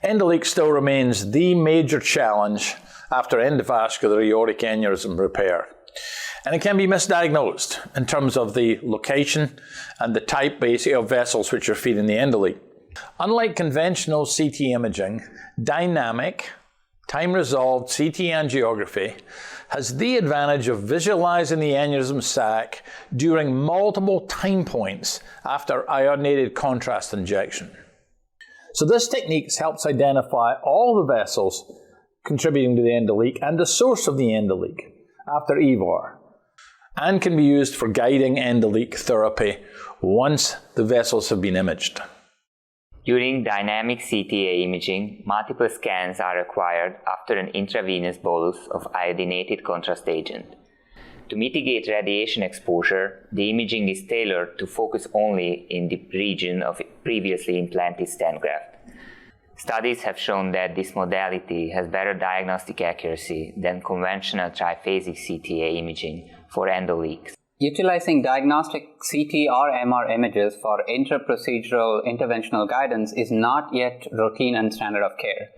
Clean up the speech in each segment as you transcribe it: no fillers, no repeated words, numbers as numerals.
Endoleak still remains the major challenge after endovascular aortic aneurysm repair, and it can be misdiagnosed in terms of the location and the type basically of vessels which are feeding the endoleak. Unlike conventional CT imaging, dynamic, time-resolved CT angiography has the advantage of visualizing the aneurysm sac during multiple time points after iodinated contrast injection. So this technique helps identify all the vessels contributing to the endoleak and the source of the endoleak after EVAR, and can be used for guiding endoleak therapy once the vessels have been imaged. During dynamic CTA imaging, multiple scans are required after an intravenous bolus of iodinated contrast agent. To mitigate radiation exposure, the imaging is tailored to focus only in the region of previously implanted stent graft. Studies have shown that this modality has better diagnostic accuracy than conventional triphasic CTA imaging for endoleaks. Utilizing diagnostic CT or MR images for intra-procedural interventional guidance is not yet routine and standard of care.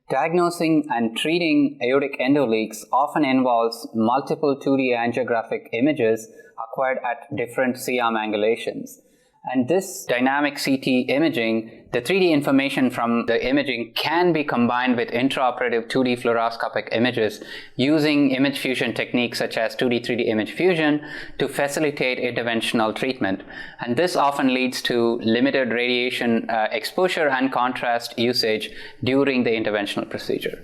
Diagnosing and treating aortic endoleaks often involves multiple 2D angiographic images acquired at different C-arm angulations. And this dynamic CT imaging, the 3D information from the imaging can be combined with intraoperative 2D fluoroscopic images using image fusion techniques such as 2D-3D image fusion to facilitate interventional treatment. And this often leads to limited radiation exposure and contrast usage during the interventional procedure.